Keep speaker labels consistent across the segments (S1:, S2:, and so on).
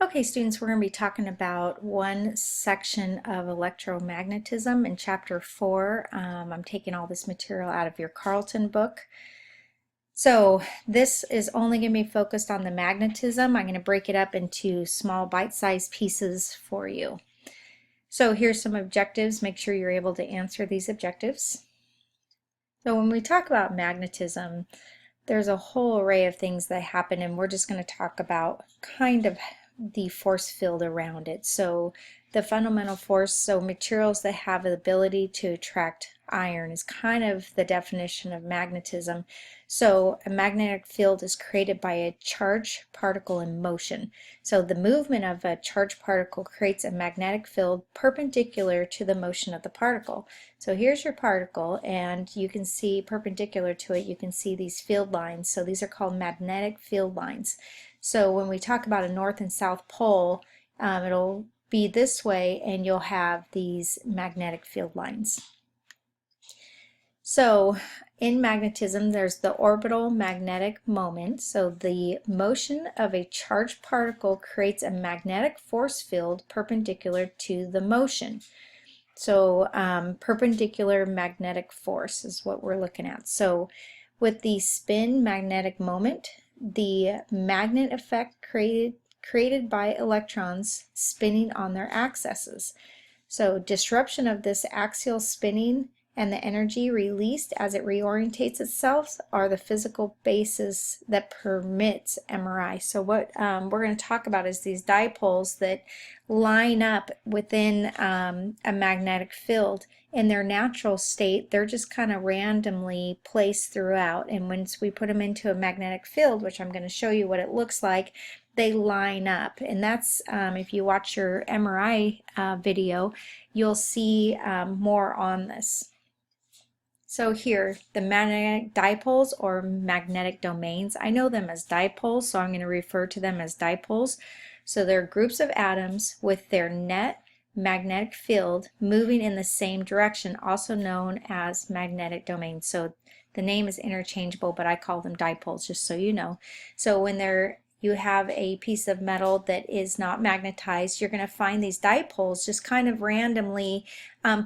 S1: Okay, students, we're going to be talking about one section of electromagnetism in Chapter 4. I'm taking all this material out of your Carleton book. So this is only going to be focused on the magnetism. I'm going to break it up into small bite-sized pieces for you. So here's some objectives. Make sure you're able to answer these objectives. So when we talk about magnetism, there's a whole array of things that happen, and we're just going to talk about kind of the force field around it. So the fundamental force, so materials that have the ability to attract iron is kind of the definition of magnetism. So a magnetic field is created by a charged particle in motion. So the movement of a charged particle creates a magnetic field perpendicular to the motion of the particle. So here's your particle, and you can see perpendicular to it, you can see these field lines. So these are called magnetic field lines. So when we talk about a north and south pole, it'll be this way, and you'll have these magnetic field lines. So in magnetism, there's the orbital magnetic moment. So the motion of a charged particle creates a magnetic force field perpendicular to the motion. So perpendicular magnetic force is what we're looking at. So with the spin magnetic moment, the magnet effect created by electrons spinning on their axes. So disruption of this axial spinning and the energy released as it reorientates itself are the physical basis that permits MRI. So what we're going to talk about is these dipoles that line up within a magnetic field. In their natural state, they're just kind of randomly placed throughout, and once we put them into a magnetic field, which I'm going to show you what it looks like, they line up. And that's, if you watch your MRI video, you'll see more on this. So here, the magnetic dipoles or magnetic domains, I know them as dipoles, so I'm going to refer to them as dipoles. So they're groups of atoms with their net magnetic field moving in the same direction, also known as magnetic domains. So the name is interchangeable, but I call them dipoles, just so you know. So when you have a piece of metal that is not magnetized, you're going to find these dipoles just kind of randomly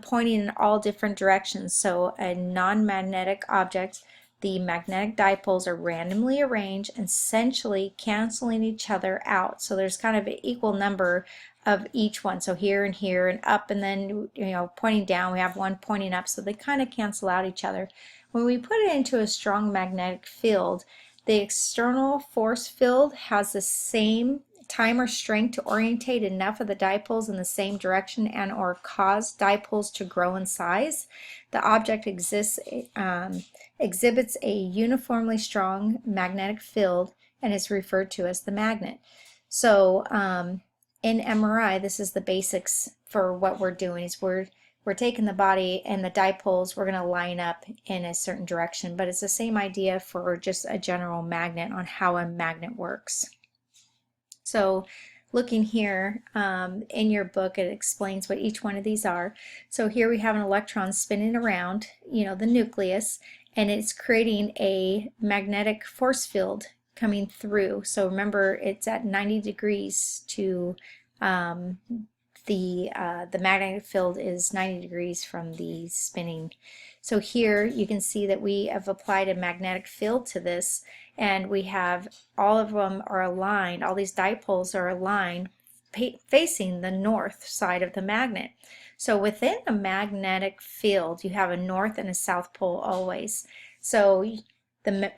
S1: pointing in all different directions. So a non-magnetic object, the magnetic dipoles are randomly arranged, essentially canceling each other out. So there's kind of an equal number of each one. So here and up, and then pointing down, we have one pointing up, so they kind of cancel out each other. When we put it into a strong magnetic field, the external force field has the same time or strength to orientate enough of the dipoles in the same direction and or cause dipoles to grow in size. The object exhibits a uniformly strong magnetic field and is referred to as the magnet. So in MRI, this is the basics for what we're doing. Is we're taking the body and the dipoles, we're going to line up in a certain direction, but it's the same idea for just a general magnet on how a magnet works. So looking here in your book, it explains what each one of these are. So here we have an electron spinning around, the nucleus, and it's creating a magnetic force field coming through. So remember, it's at 90 degrees to the magnetic field is 90 degrees from the spinning. So here you can see that we have applied a magnetic field to this, and we have all of them are aligned, all these dipoles are aligned facing the north side of the magnet. So within a magnetic field, you have a north and a south pole always. So the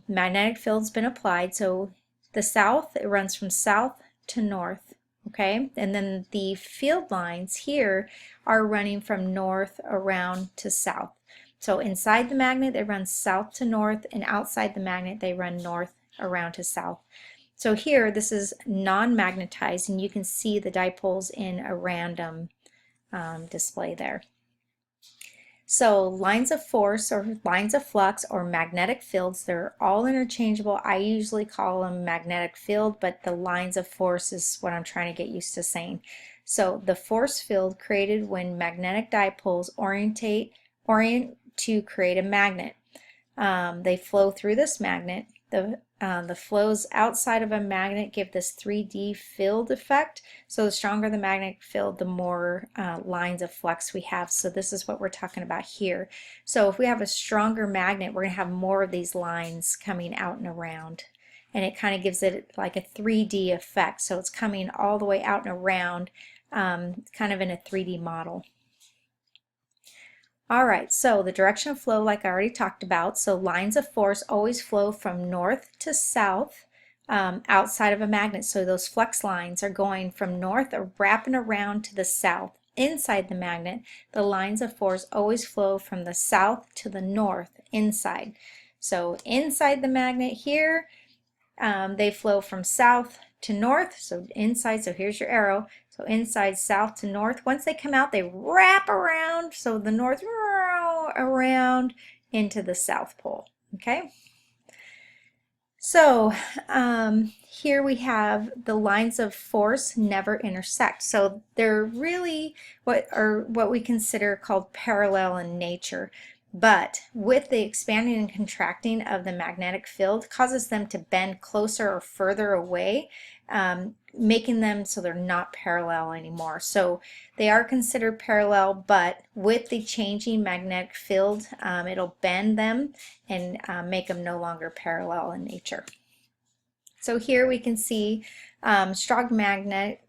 S1: magnetic field's been applied, so the south, it runs from south to north. Okay, and then the field lines here are running from north around to south. So inside the magnet, they run south to north, and outside the magnet, they run north around to south. So here, this is non-magnetized, and you can see the dipoles in a random display there. So lines of force or lines of flux or magnetic fields, they're all interchangeable. I usually call them magnetic field, but the lines of force is what I'm trying to get used to saying. So the force field created when magnetic dipoles orient to create a magnet. They flow through this magnet. The the flows outside of a magnet give this 3D field effect. So the stronger the magnetic field, the more lines of flux we have. So this is what we're talking about here. So if we have a stronger magnet, we're going to have more of these lines coming out and around. And it kind of gives it like a 3D effect. So it's coming all the way out and around, kind of in a 3D model. All right, so the direction of flow, like I already talked about, so lines of force always flow from north to south outside of a magnet. So those flux lines are going from north or wrapping around to the south. Inside the magnet, the lines of force always flow from the south to the north inside. So inside the magnet here, they flow from south to north, so inside, so here's your arrow, so inside south to north. Once they come out, they wrap around, so the north around into the south pole. Okay, so here we have the lines of force never intersect, so they're really what we consider called parallel in nature. But with the expanding and contracting of the magnetic field causes them to bend closer or further away, making them so they're not parallel anymore. So they are considered parallel, but with the changing magnetic field, it'll bend them and make them no longer parallel in nature. So here we can see strong magnet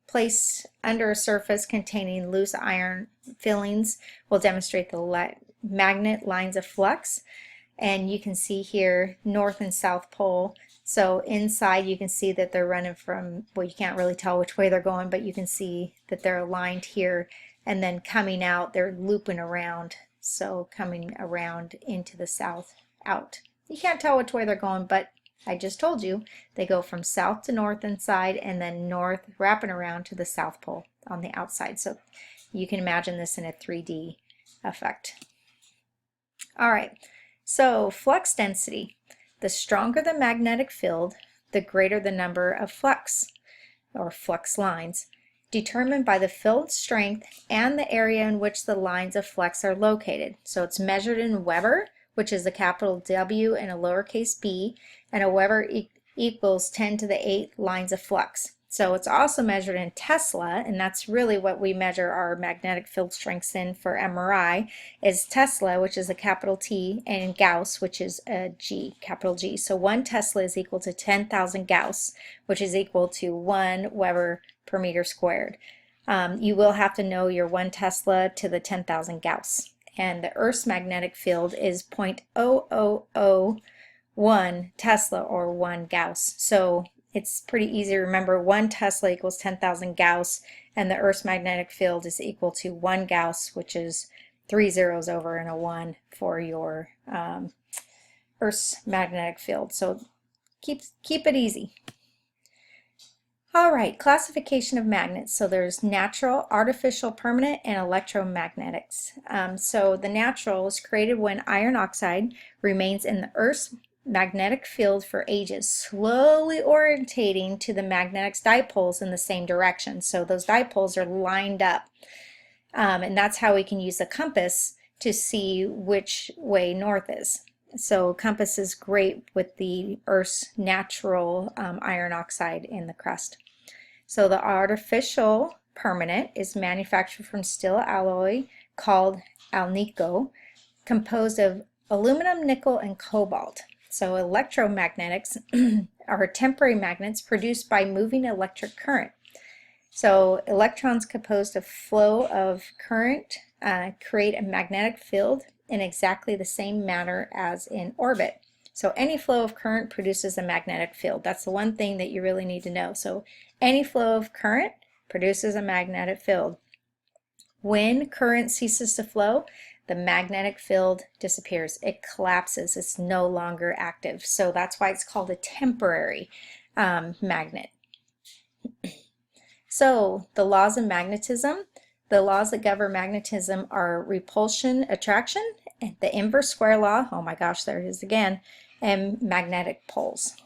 S1: placed under a surface containing loose iron fillings will demonstrate the magnet lines of flux, and you can see here north and south pole. So inside you can see that they're running from, well, you can't really tell which way they're going, but you can see that they're aligned here, and then coming out they're looping around, so coming around into the south out. You can't tell which way they're going, but I just told you they go from south to north inside, and then north wrapping around to the south pole on the outside. So you can imagine this in a 3D effect. All right, so flux density. The stronger the magnetic field, the greater the number of flux, or flux lines, determined by the field strength and the area in which the lines of flux are located. So it's measured in Weber, which is a capital W and a lowercase b, and a Weber equals 10 to the 8 lines of flux. So it's also measured in Tesla, and that's really what we measure our magnetic field strengths in for MRI, is Tesla, which is a capital T, and Gauss, which is a G, capital G. So 1 Tesla is equal to 10,000 Gauss, which is equal to 1 Weber per meter squared. You will have to know your 1 Tesla to the 10,000 Gauss. And the Earth's magnetic field is 0.0001 Tesla, or 1 Gauss. So it's pretty easy to remember 1 Tesla equals 10,000 Gauss, and the Earth's magnetic field is equal to 1 Gauss, which is 3 zeros over and a 1 for your Earth's magnetic field. So keep it easy. All right, classification of magnets. So there's natural, artificial, permanent, and electromagnetics. So the natural is created when iron oxide remains in the Earth's magnetic field for ages, slowly orientating to the magnetic's dipoles in the same direction. So those dipoles are lined up, and that's how we can use a compass to see which way north is. So compass is great with the Earth's natural iron oxide in the crust. So the artificial permanent is manufactured from steel alloy called alnico, composed of aluminum, nickel, and cobalt. So electromagnetics are temporary magnets produced by moving electric current. So electrons composed of flow of current create a magnetic field in exactly the same manner as in orbit. So any flow of current produces a magnetic field. That's the one thing that you really need to know. So any flow of current produces a magnetic field. When current ceases to flow, the magnetic field disappears. It collapses. It's no longer active. So that's why it's called a temporary magnet. So the laws of magnetism. The laws that govern magnetism are repulsion, attraction, the inverse square law, oh my gosh, there it is again, and magnetic poles.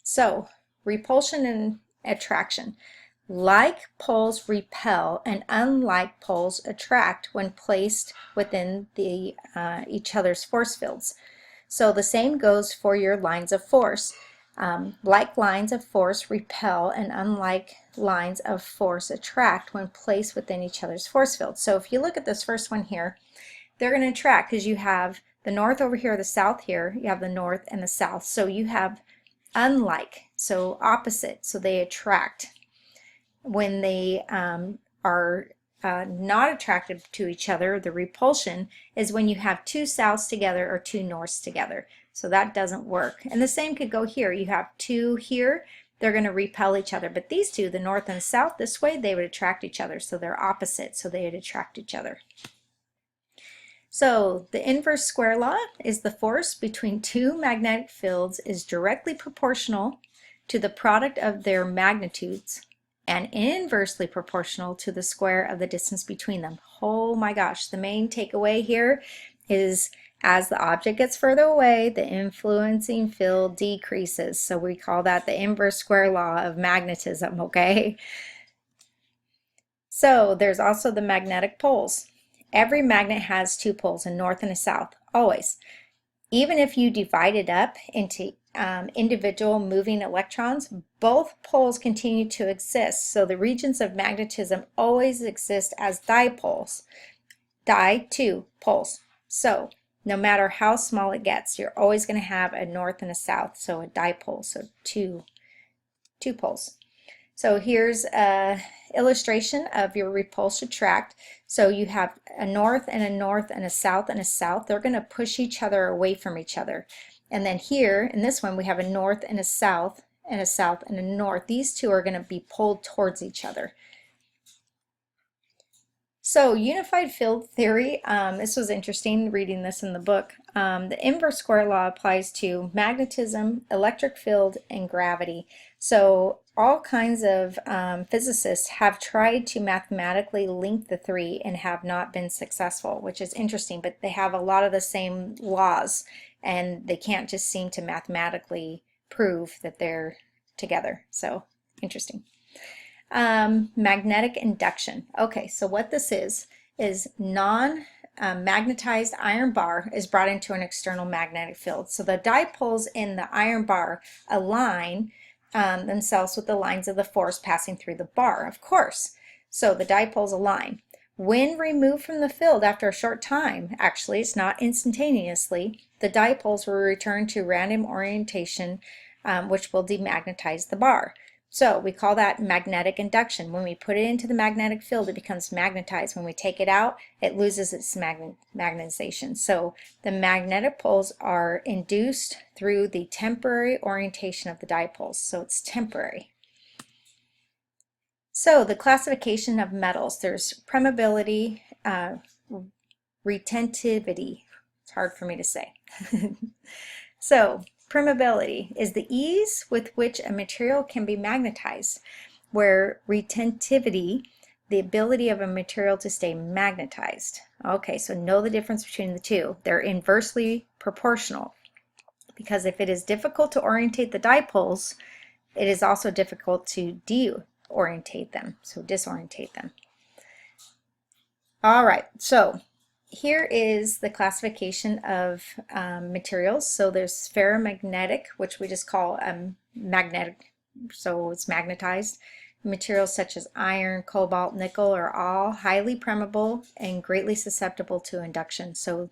S1: So repulsion and attraction. Like poles repel and unlike poles attract when placed within the each other's force fields. So the same goes for your lines of force. Like lines of force repel and unlike lines of force attract when placed within each other's force field. So if you look at this first one here, they're going to attract because you have the north over here, the south here, you have the north and the south. So you have unlike, so opposite, so they attract. When they are not attracted to each other, the repulsion is when you have two souths together or two norths together. So that doesn't work. And the same could go here. You have two here, they're going to repel each other. But these two, the north and south, this way, they would attract each other. So they're opposite, so they would attract each other. So the inverse square law is the force between two magnetic fields is directly proportional to the product of their magnitudes and inversely proportional to the square of the distance between them. Oh my gosh, the main takeaway here is as the object gets further away, the influencing field decreases. So we call that the inverse square law of magnetism, okay? So there's also the magnetic poles. Every magnet has two poles, a north and a south, always. Even if you divide it up into individual moving electrons, both poles continue to exist. So the regions of magnetism always exist as dipoles. Two poles. So no matter how small it gets, you're always going to have a north and a south, so a dipole, so two poles. So here's an illustration of your repulse attract. So you have a north and a north and a south and a south. They're going to push each other away from each other. And then here, in this one, we have a north and a south and a south and a north. These two are going to be pulled towards each other. So unified field theory, this was interesting reading this in the book. The inverse square law applies to magnetism, electric field, and gravity. So all kinds of physicists have tried to mathematically link the three and have not been successful, which is interesting, but they have a lot of the same laws and they can't just seem to mathematically prove that they're together. So interesting. Magnetic induction. Okay, so what this is non-magnetized iron bar is brought into an external magnetic field. So the dipoles in the iron bar align themselves with the lines of the force passing through the bar, of course. So the dipoles align. When removed from the field after a short time, actually it's not instantaneously, the dipoles will return to random orientation, which will demagnetize the bar. So we call that magnetic induction. When we put it into the magnetic field, it becomes magnetized. When we take it out, it loses its magnetization. So the magnetic poles are induced through the temporary orientation of the dipoles. So it's temporary. So the classification of metals, there's permeability, retentivity. It's hard for me to say. So permeability is the ease with which a material can be magnetized, where retentivity, the ability of a material to stay magnetized. Okay, so know the difference between the two. They're inversely proportional, because if it is difficult to orientate the dipoles, it is also difficult to deorientate them, so disorientate them. All right, so here is the classification of materials. So there's ferromagnetic, which we just call magnetic, so it's magnetized. Materials such as iron, cobalt, nickel are all highly permeable and greatly susceptible to induction. So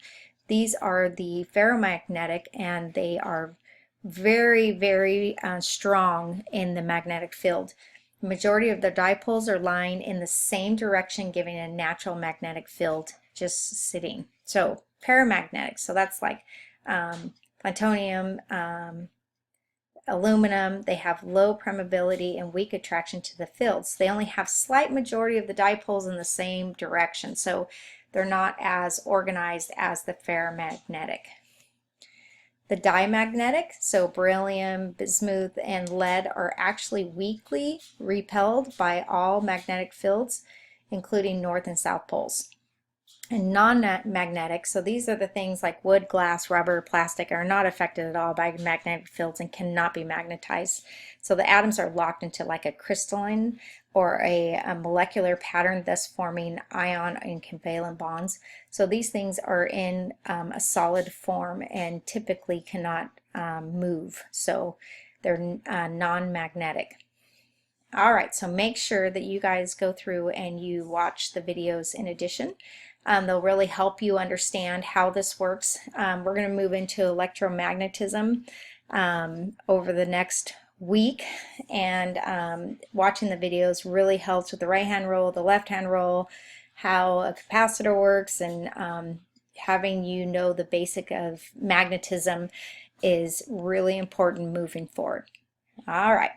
S1: these are the ferromagnetic, and they are very, very strong in the magnetic field. The majority of the dipoles are lying in the same direction, giving a natural magnetic field just sitting. So paramagnetic, so that's like plutonium, aluminum, they have low permeability and weak attraction to the fields. They only have slight majority of the dipoles in the same direction, so they're not as organized as the ferromagnetic. The diamagnetic, so beryllium, bismuth, and lead are actually weakly repelled by all magnetic fields, including north and south poles. And non-magnetic, so these are the things like wood, glass, rubber, plastic, are not affected at all by magnetic fields and cannot be magnetized. So the atoms are locked into like a crystalline or a molecular pattern, thus forming ion and covalent bonds. So these things are in a solid form and typically cannot move. So they're non-magnetic. All right, so make sure that you guys go through and you watch the videos in addition. They'll really help you understand how this works. We're going to move into electromagnetism over the next week, and watching the videos really helps with the right hand roll, the left hand roll, how a capacitor works, and having you know the basic of magnetism is really important moving forward. All right.